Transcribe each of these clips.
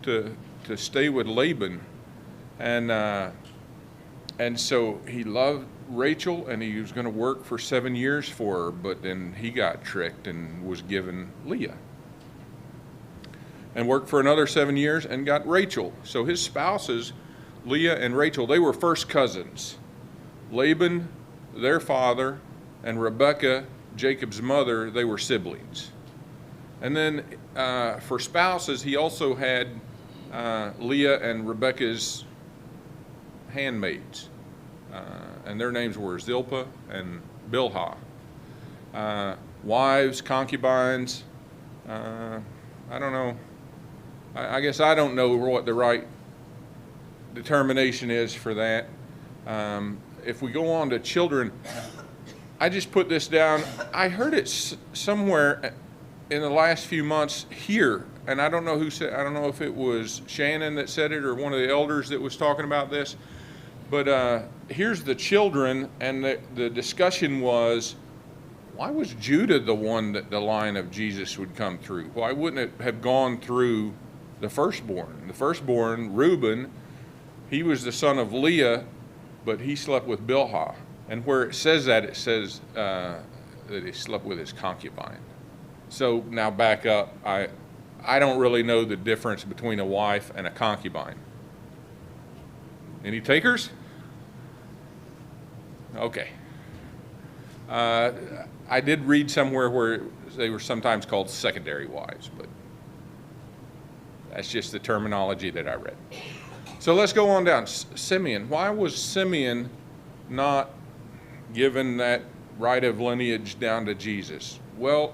to stay with Laban, and so he loved Rachel, and he was going to work for 7 years for her, but then he got tricked and was given Leah, and worked for another 7 years and got Rachel. So his spouses, Leah and Rachel, they were first cousins. Laban, their father, and Rebekah, Jacob's mother, they were siblings. And then for spouses, he also had Leah and Rebekah's handmaids, and their names were Zilpah and Bilhah. Wives, concubines, I don't know. I guess I don't know what the right determination is for that. If we go on to children, I just put this down. I heard it somewhere in the last few months here, and I don't know who said. I don't know if it was Shannon that said it or one of the elders that was talking about this. But here's the children, and the discussion was, why was Judah the one that the line of Jesus would come through? Why wouldn't it have gone through the firstborn? The firstborn, Reuben, he was the son of Leah, but he slept with Bilhah. And where it says that, it says that he slept with his concubine. So now back up. I don't really know the difference between a wife and a concubine. Any takers? Okay. I did read somewhere where they were sometimes called secondary wives, but that's just the terminology that I read. So let's go on down. Simeon. Why was Simeon not given that right of lineage down to Jesus? Well,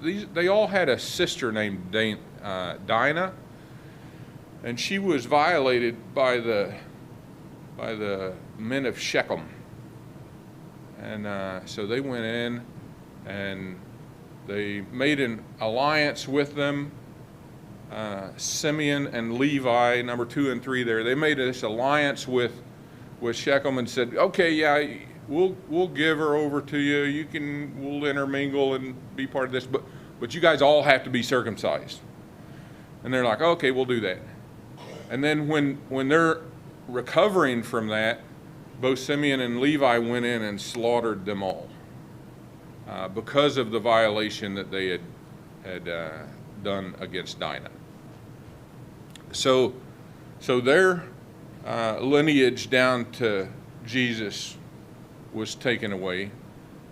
they all had a sister named Dinah, and she was violated by the men of Shechem. And so they went in and they made an alliance with them. Simeon and Levi, number 2 and 3 there, they made this alliance with Shechem and said, okay, yeah, we'll give her over to you. We'll intermingle and be part of this, but you guys all have to be circumcised. And they're like, okay, we'll do that. And then when they're recovering from that, both Simeon and Levi went in and slaughtered them all because of the violation that they had done against Dinah. So their lineage down to Jesus was taken away,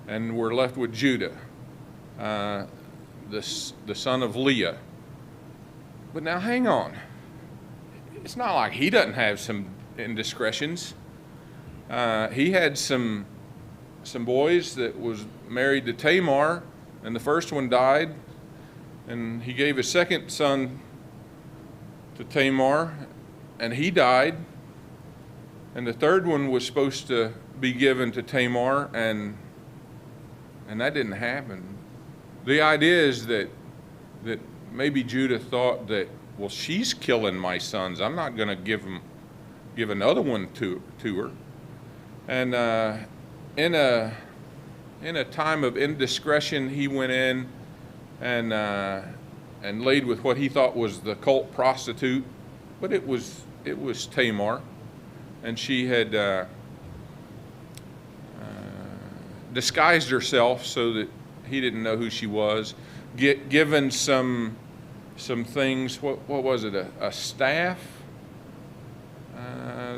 and we're left with Judah, the son of Leah. But now hang on. It's not like he doesn't have some indiscretions. He had some boys that was married to Tamar, and the first one died, and he gave his second son to Tamar, and he died, and the third one was supposed to be given to Tamar, and that didn't happen. The idea is that maybe Judah thought that, well, she's killing my sons. I'm not going to give another one to her. And in a time of indiscretion, he went in and laid with what he thought was the cult prostitute, but it was Tamar, and she had disguised herself so that he didn't know who she was. Given some things. What was it? A staff.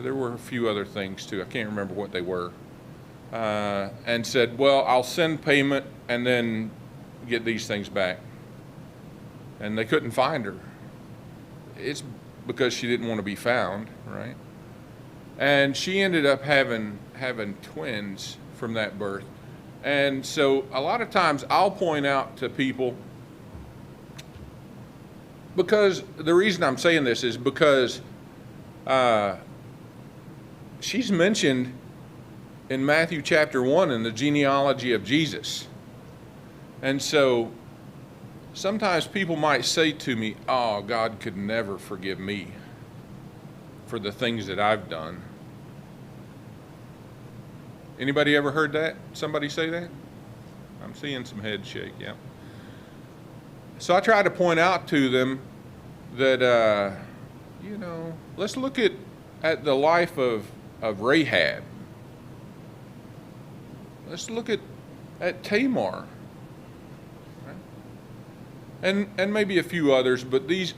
There were a few other things too. I can't remember what they were. And said, well, I'll send payment and then get these things back. And they couldn't find her. It's because she didn't want to be found, right? And she ended up having twins from that birth. And so a lot of times I'll point out to people, because the reason I'm saying this is because she's mentioned in Matthew chapter 1 in the genealogy of Jesus. And so sometimes people might say to me, oh, God could never forgive me for the things that I've done. Anybody ever heard that? Somebody say that? I'm seeing some heads shake, yeah. So I try to point out to them that, let's look at the life of Rahab. Let's look at Tamar. Right? And maybe a few others, but these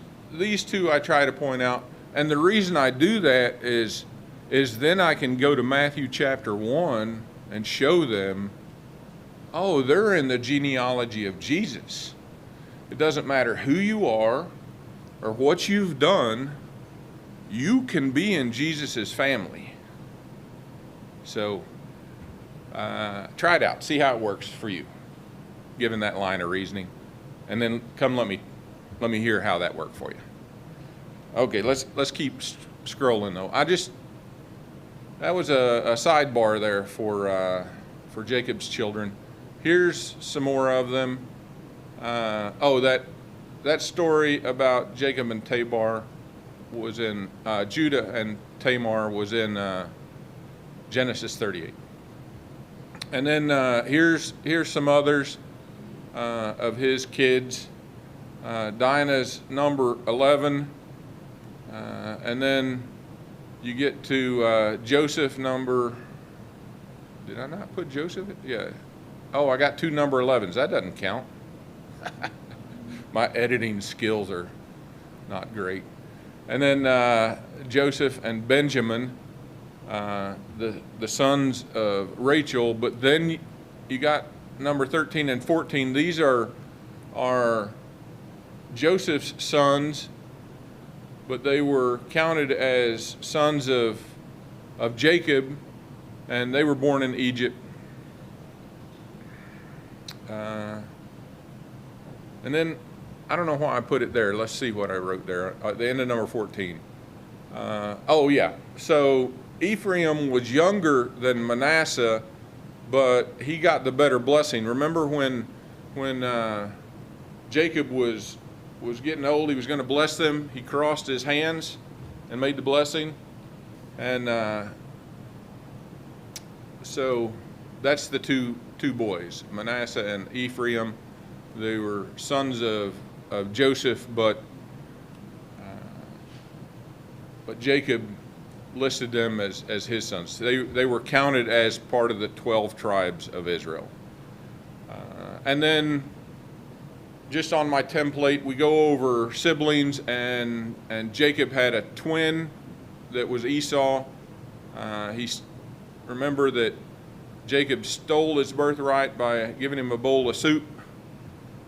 two I try to point out. And the reason I do that is then I can go to Matthew chapter 1 and show them, oh, they're in the genealogy of Jesus. It doesn't matter who you are or what you've done, you can be in Jesus' family. So try it out. See how it works for you, given that line of reasoning. And then come let me hear how that worked for you. Okay, let's keep scrolling though. That was a sidebar there for Jacob's children. Here's some more of them. That story about Jacob and Tamar was in Judah and Tamar was in Genesis 38. And then here's some others of his kids. Dinah's number 11. And then you get to Joseph number, did I not put Joseph? Yeah. Oh, I got 2 number 11s. That doesn't count. My editing skills are not great. And then Joseph and Benjamin, the sons of Rachel. But then you got number 13 and 14. These are Joseph's sons, but they were counted as sons of Jacob, and they were born in Egypt. And then, I don't know why I put it there. Let's see what I wrote there at the end of number 14. So Ephraim was younger than Manasseh, but he got the better blessing. Remember when Jacob was getting old, he was going to bless them. He crossed his hands and made the blessing. And so that's the two boys, Manasseh and Ephraim. They were sons of Joseph, but Jacob listed them as his sons. They were counted as part of the 12 tribes of Israel. And then just on my template, we go over siblings, and Jacob had a twin that was Esau. Remember that Jacob stole his birthright by giving him a bowl of soup,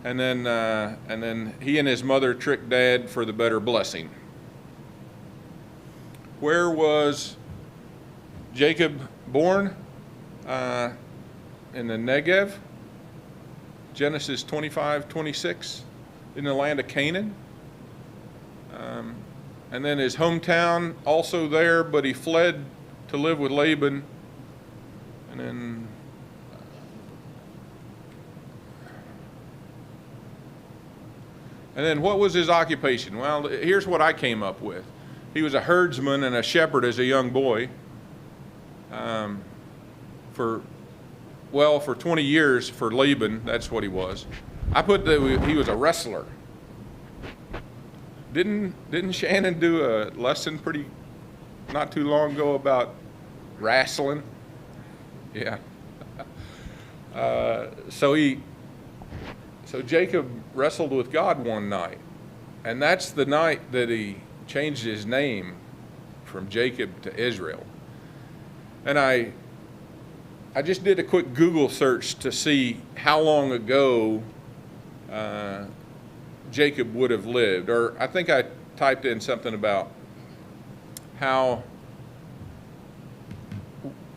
and then he and his mother tricked Dad for the better blessing. Where was Jacob born? In the Negev, Genesis 25:26, in the land of Canaan. And then his hometown also there, but he fled to live with Laban. And then what was his occupation? Well, here's what I came up with. He was a herdsman and a shepherd as a young boy. For 20 years for Laban, that's what he was. I put that he was a wrestler. Didn't Shannon do a lesson not too long ago about wrestling? Yeah. So Jacob wrestled with God one night, and that's the night that he changed his name from Jacob to Israel. And I just did a quick Google search to see how long ago Jacob would have lived, or I think I typed in something about how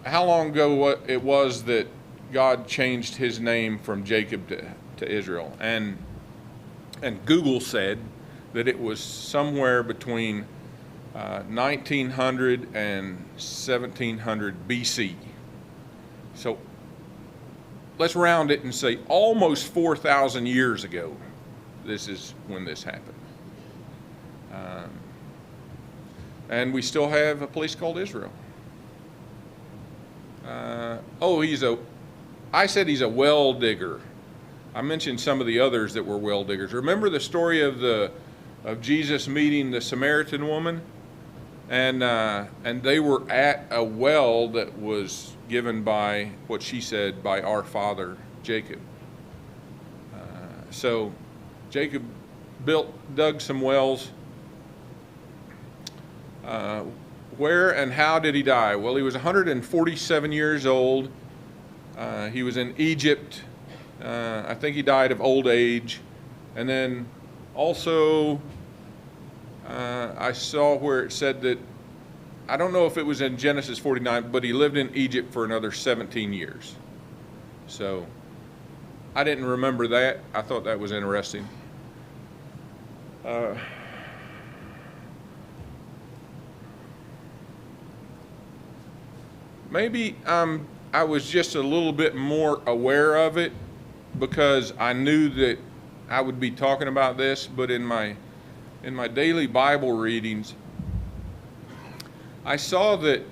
long ago it was that God changed his name from Jacob to Israel. And Google said that it was somewhere between 1900 and 1700 BC. So let's round it and say almost 4,000 years ago, this is when this happened. And we still have a place called Israel. I said he's a well digger. I mentioned some of the others that were well diggers. Remember the story of the of Jesus meeting the Samaritan woman, and they were at a well that was given by, what she said, by our father Jacob. So Jacob dug some wells. Where and how did he die? Well, he was 147 years old. He was in Egypt. I think he died of old age. And then also, I saw where it said that, I don't know if it was in Genesis 49, but he lived in Egypt for another 17 years. So I didn't remember that. I thought that was interesting. Maybe I was just a little bit more aware of it because I knew that I would be talking about this, but in my daily Bible readings, I saw that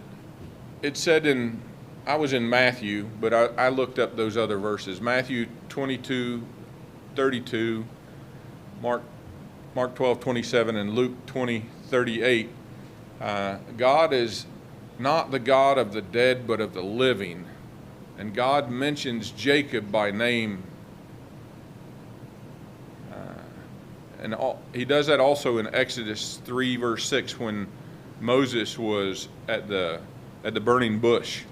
it said I was in Matthew, but I looked up those other verses. Matthew 22:32, Mark 12:27, and Luke 20:38. God is not the God of the dead, but of the living. And God mentions Jacob by name. He does that also in Exodus 3, verse 6, when Moses was at the burning bush.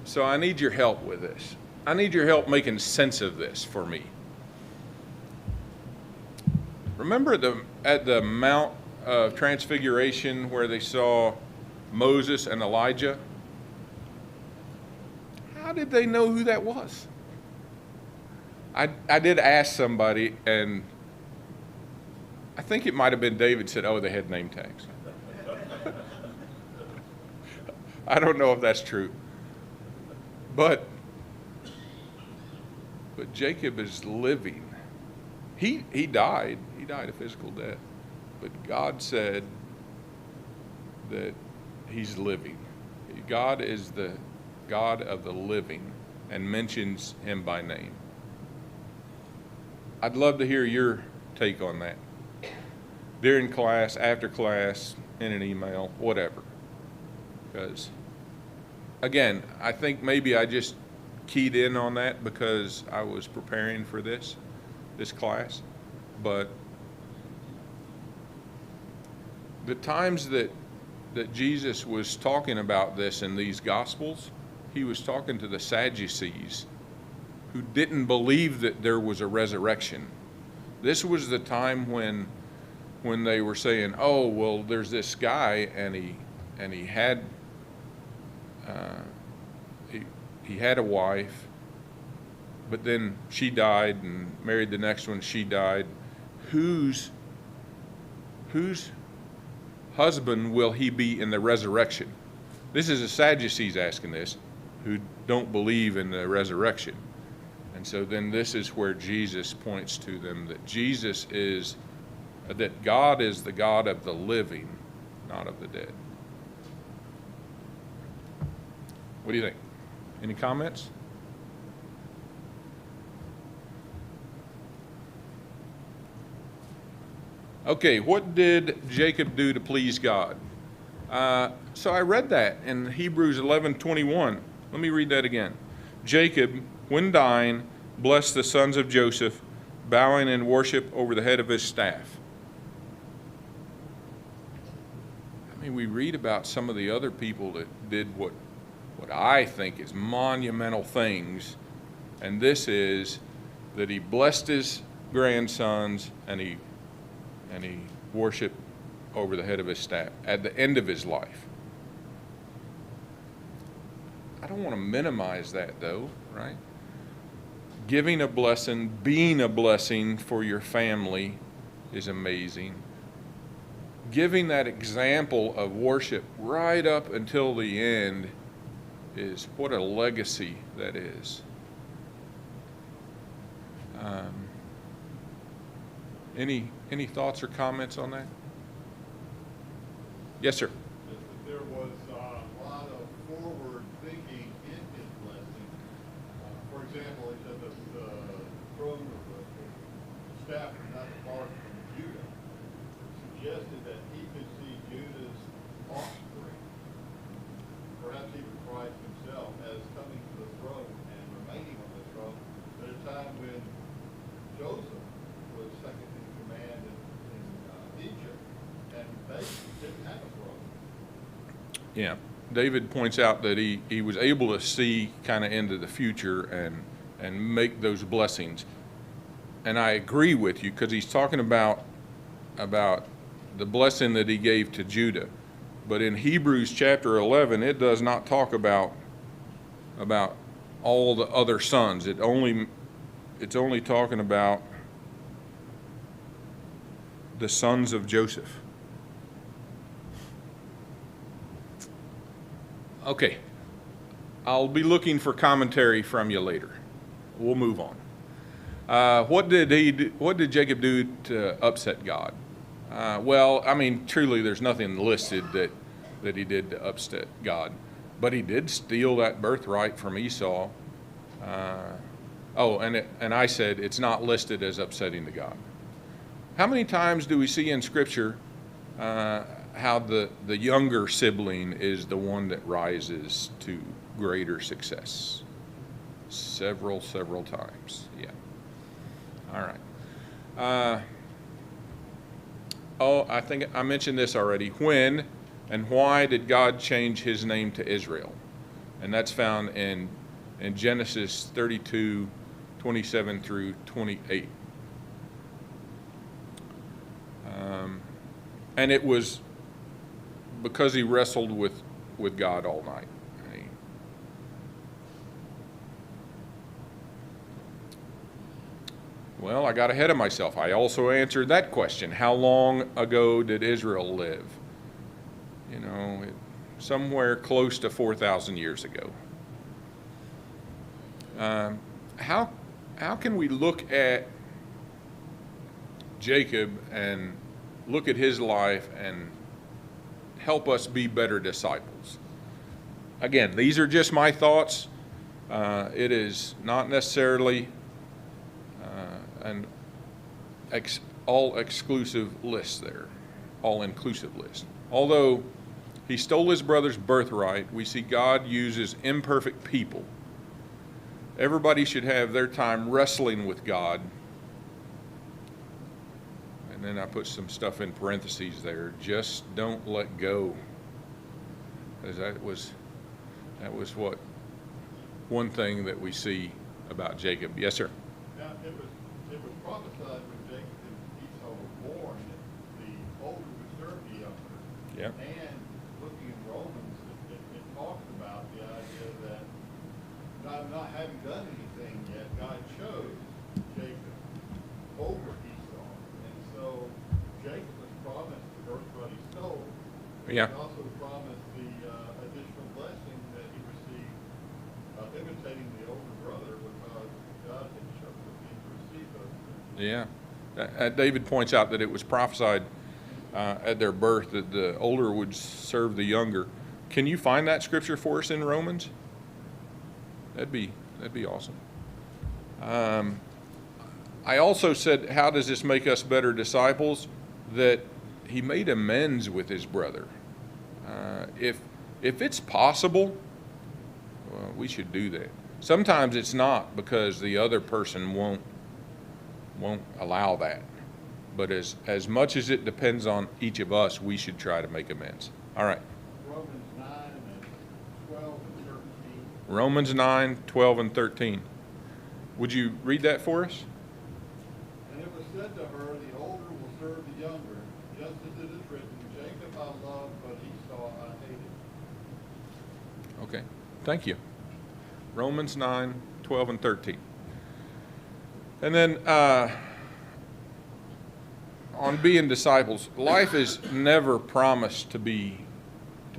So I need your help with this. I need your help making sense of this for me. Remember at the Mount of Transfiguration where they saw Moses and Elijah? How did they know who that was? I did ask somebody, and I think it might have been David said, oh, they had name tags. I don't know if that's true. But Jacob is living. He died. He died a physical death. But God said that he's living. God is the God of the living and mentions him by name. I'd love to hear your take on that. During class, after class, in an email, whatever. Because, again, I think maybe I just keyed in on that because I was preparing for this class. But the times that Jesus was talking about this in these Gospels, he was talking to the Sadducees who didn't believe that there was a resurrection. This was the time when they were saying, oh, well, there's this guy and he had he had a wife, but then she died and married the next one, she died. Whose husband will he be in the resurrection? This is the Sadducees asking this, who don't believe in the resurrection. And so then this is where Jesus points to them that that God is the God of the living, not of the dead. What do you think? Any comments? Okay, what did Jacob do to please God? So I read that in Hebrews 11:21. Let me read that again. Jacob, when dying, blessed the sons of Joseph, bowing in worship over the head of his staff. I mean, we read about some of the other people that did what I think is monumental things, and this is that he blessed his grandsons and he worshiped over the head of his staff at the end of his life. I don't want to minimize that though, right? Giving a blessing, being a blessing for your family is amazing. Giving that example of worship right up until the end is what a legacy that is. Any thoughts or comments on that? Yes, sir. There was a lot of forward thinking in his blessing. For example, he said that the throne of the staff did not fall suggested that he could see Judah's offspring, perhaps even Christ himself, as coming to the throne and remaining on the throne at a time when Joseph was second in command in Egypt, and they didn't have a throne. Yeah. David points out that he was able to see kind of into the future and make those blessings. And I agree with you, because he's talking about the blessing that he gave to Judah. But in Hebrews chapter 11, it does not talk about all the other sons. It's only talking about the sons of Joseph. Okay, I'll be looking for commentary from you later. We'll move on. What did Jacob do to upset God? Well, I mean, truly, there's nothing listed that he did to upset God, but he did steal that birthright from Esau. And I said it's not listed as upsetting to God. How many times do we see in Scripture how the younger sibling is the one that rises to greater success? Several times. Yeah. All right. I think I mentioned this already. When and why did God change his name to Israel? And that's found in Genesis 32:27 through 28. And it was because he wrestled with God all night. Well, I got ahead of myself. I also answered that question. How long ago did Israel live? Somewhere close to 4,000 years ago. How can we look at Jacob and look at his life and help us be better disciples? Again, these are just my thoughts. It is not necessarily an all-exclusive list there, all-inclusive list. Although he stole his brother's birthright, we see God uses imperfect people. Everybody should have their time wrestling with God. And then I put some stuff in parentheses there. Just don't let go. Because that was what one thing that we see about Jacob. Yes, sir. Now, it was prophesied when Jacob and Esau were born that the older would serve the younger. Yeah. And looking in Romans, it talks about the idea that God not having done anything yet, God chose Jacob over Esau. And so Jacob was promised the birthright he stole. Yeah. He also promised the additional blessing that he received of imitating the older brother because God had chosen him to receive those things. Yeah. David points out that it was prophesied at their birth that the older would serve the younger. Can you find that scripture for us in Romans? That'd be awesome. I also said, how does this make us better disciples? That he made amends with his brother. If it's possible, well, we should do that. Sometimes it's not because the other person won't allow that. But as much as it depends on each of us, we should try to make amends. All right. Romans 9 and 12 and 13. Romans 9, 12, and 13. Would you read that for us? And it was said to her, the older will serve the younger, just as it is written, Jacob I loved, but Esau I hated. Okay. Thank you. Romans 9, 12, and 13. And then on being disciples, life is never promised to be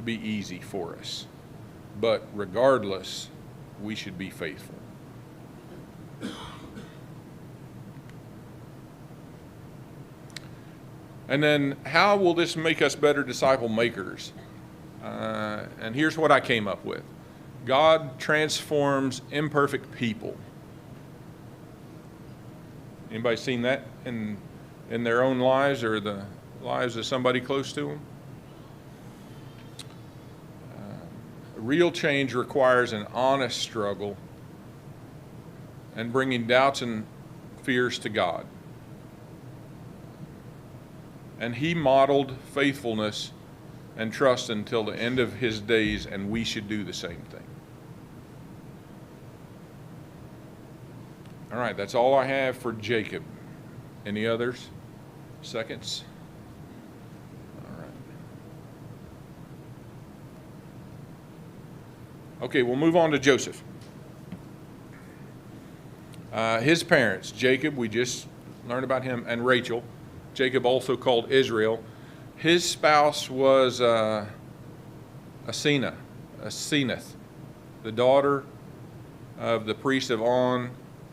easy for us. But regardless, we should be faithful. And then how will this make us better disciple makers? And here's what I came up with. God transforms imperfect people. Anybody seen that in their own lives or the lives of somebody close to them. Real change requires an honest struggle and bringing doubts and fears to God. And he modeled faithfulness and trust until the end of his days, and we should do the same thing. All right, that's all I have for Jacob. Any others? Seconds? All right. Okay, we'll move on to Joseph. His parents, Jacob, we just learned about him, and Rachel. Jacob, also called Israel. His spouse was Asenath, the daughter of the priest of On,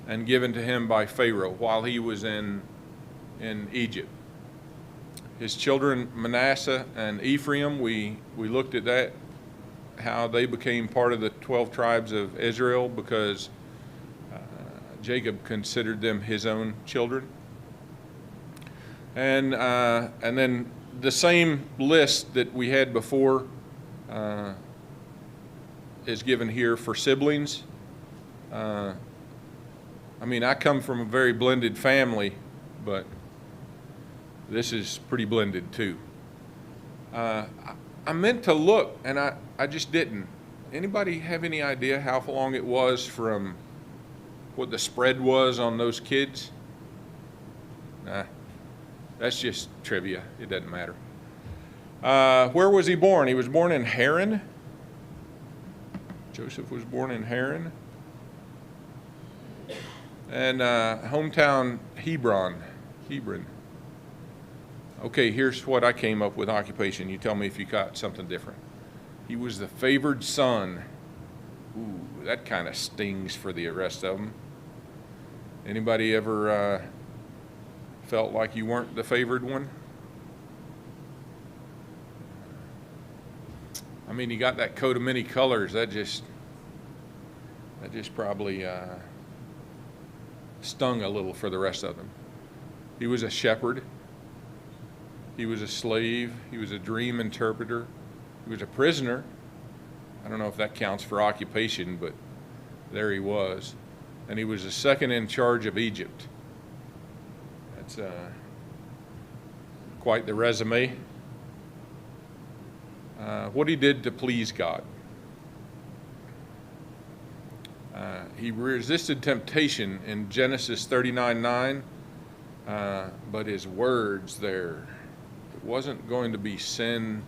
and given to him by Pharaoh while he was in Egypt. His children, Manasseh and Ephraim, we looked at that, how they became part of the 12 tribes of Israel because Jacob considered them his own children. And then the same list that we had before is given here for siblings. I come from a very blended family, but this is pretty blended too. I meant to look, and I just didn't. Anybody have any idea how long it was from what the spread was on those kids? Nah, that's just trivia. It doesn't matter. Where was he born? He was born in Haran. Joseph was born in Haran. And hometown Hebron. Okay, here's what I came up with occupation. You tell me if you got something different. He was the favored son. Ooh, that kind of stings for the rest of them. Anybody ever felt like you weren't the favored one? You got that coat of many colors. That just probably stung a little for the rest of them. He was a shepherd. He was a slave. He was a dream interpreter. He was a prisoner. I don't know if that counts for occupation, but there he was. And he was the second in charge of Egypt. That's quite the resume. What he did to please God. He resisted temptation in Genesis 39:9, but his words there, it wasn't going to be sin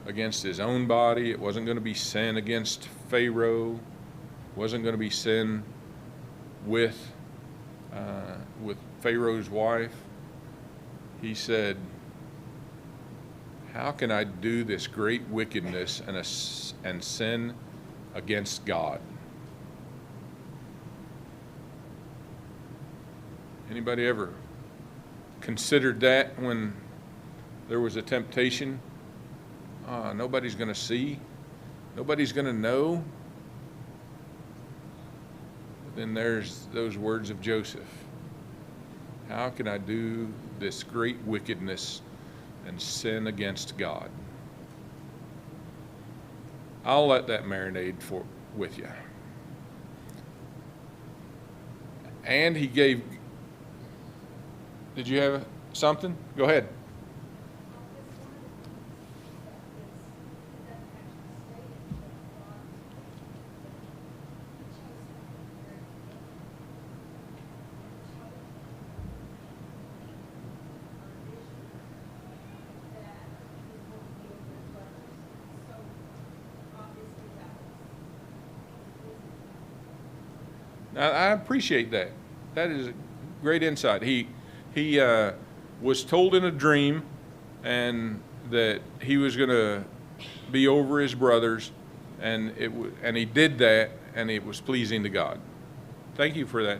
against his own body. It wasn't going to be sin against Pharaoh. It wasn't going to be sin with Pharaoh's wife. He said, how can I do this great wickedness and sin against God? Anybody ever considered that when there was a temptation? Nobody's going to see. Nobody's going to know. But then there's those words of Joseph. How can I do this great wickedness and sin against God? I'll let that marinate with you. And he gave. Did you have something? Go ahead. Now, I appreciate that. That is a great insight. He was told in a dream and that he was going to be over his brothers, and he did that, and it was pleasing to God. Thank you for that.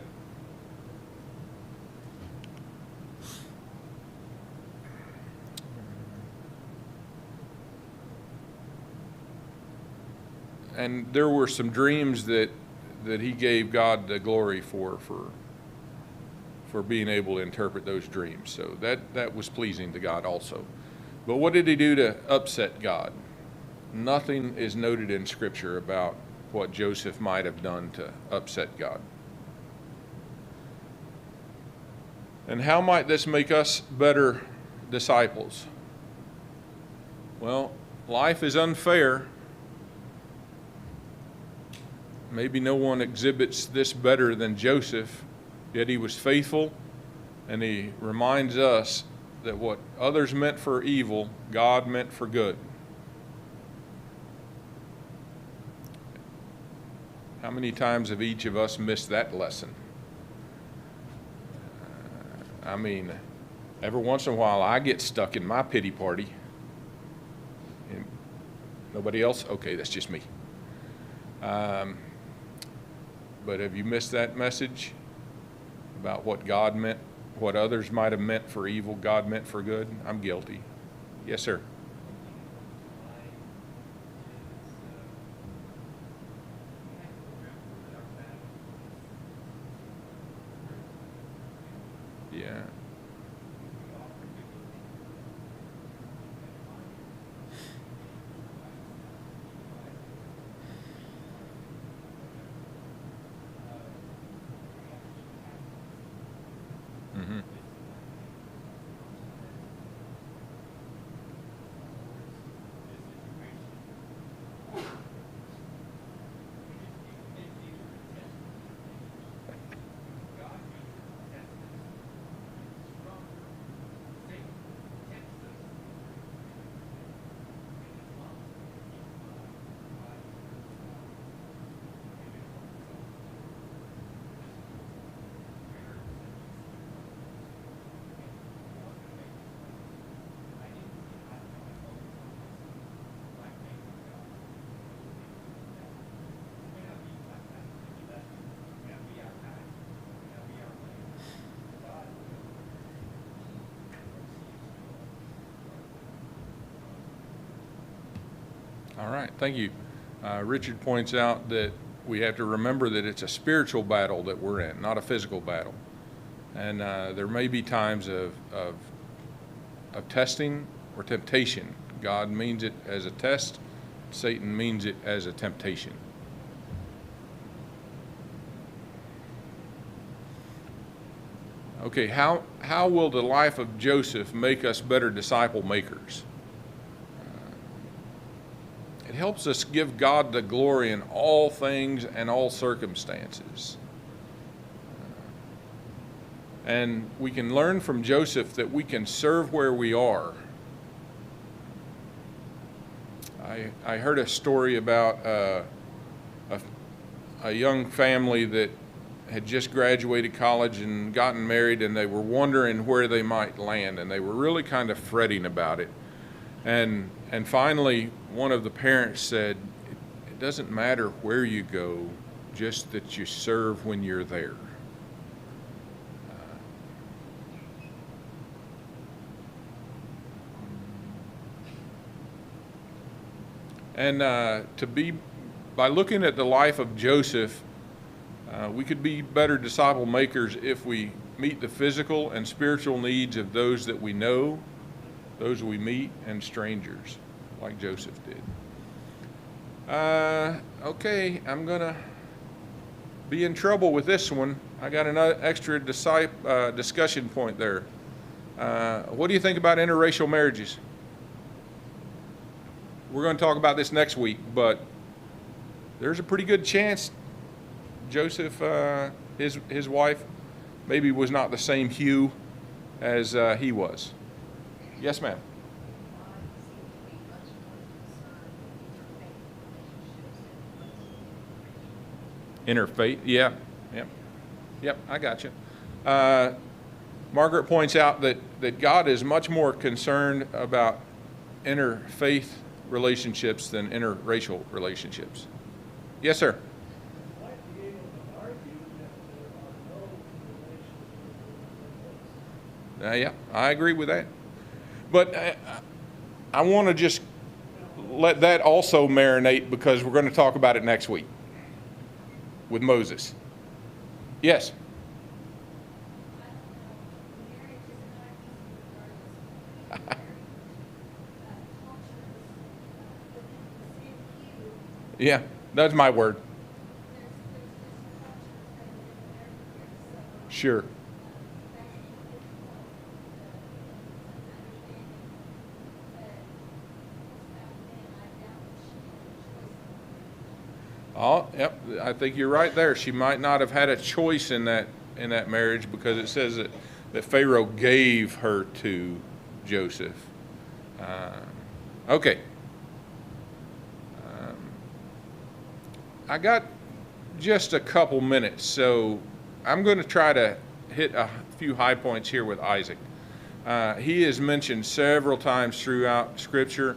And there were some dreams that he gave God the glory for for being able to interpret those dreams. So that was pleasing to God also. But what did he do to upset God? Nothing is noted in Scripture about what Joseph might have done to upset God. And how might this make us better disciples? Well, life is unfair. Maybe no one exhibits this better than Joseph, yet he was faithful, and he reminds us that what others meant for evil, God meant for good. How many times have each of us missed that lesson? I mean, every once in a while I get stuck in my pity party. And nobody else? Okay, that's just me. But have you missed that message about what God meant, what others might have meant for evil, God meant for good? I'm guilty. Yes, sir. Yeah. Mm-hmm. All right, thank you. Richard points out that we have to remember that it's a spiritual battle that we're in, not a physical battle. And there may be times of testing or temptation. God means it as a test. Satan means it as a temptation. Okay, how will the life of Joseph make us better disciple makers? It helps us give God the glory in all things and all circumstances. And we can learn from Joseph that we can serve where we are. I heard a story about a young family that had just graduated college and gotten married, and they were wondering where they might land, and they were really kind of fretting about it. And finally, one of the parents said, it doesn't matter where you go, just that you serve when you're there. And by looking at the life of Joseph, we could be better disciple makers if we meet the physical and spiritual needs of those that we know, those we meet, and strangers, like Joseph did. Okay, I'm going to be in trouble with this one. I got another extra discussion point there. What do you think about interracial marriages? We're going to talk about this next week, but there's a pretty good chance Joseph, his wife, maybe was not the same hue as he was. Yes, ma'am. Interfaith, yeah, yep, I got you. Margaret points out that God is much more concerned about interfaith relationships than interracial relationships. Yes, sir. Might be able to argue that there are no relationships. Yeah, I agree with that. But I want to just let that also marinate, because we're going to talk about it next week with Moses. Yes? Yeah, that's my word. Sure. Oh, yep, I think you're right there. She might not have had a choice in that marriage, because it says that Pharaoh gave her to Joseph. Okay. I got just a couple minutes, so I'm going to try to hit a few high points here with Isaac. He is mentioned several times throughout Scripture.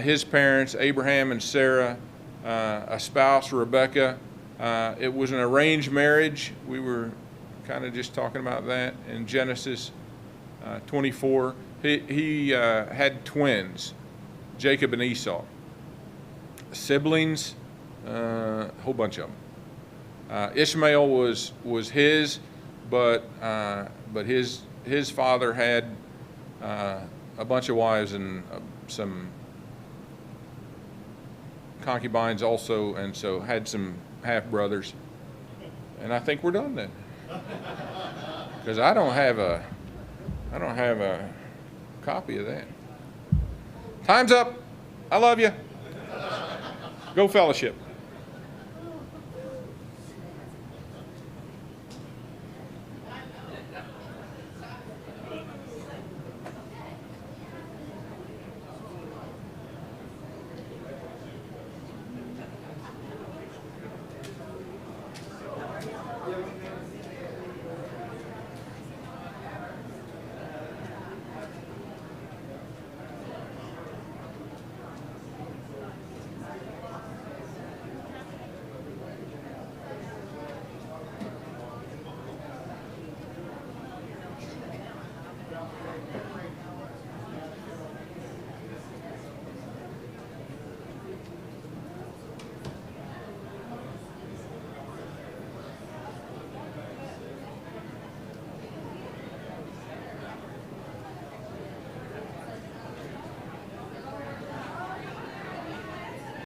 His parents, Abraham and Sarah, a spouse, Rebekah. It was an arranged marriage. We were kind of just talking about that in Genesis 24. He had twins, Jacob and Esau. Siblings, a whole bunch of them. Ishmael was his, but his father had a bunch of wives and some concubines also, and so had some half brothers. And I think we're done then, because I don't have a copy of that. Time's up. I love you. Go Fellowship.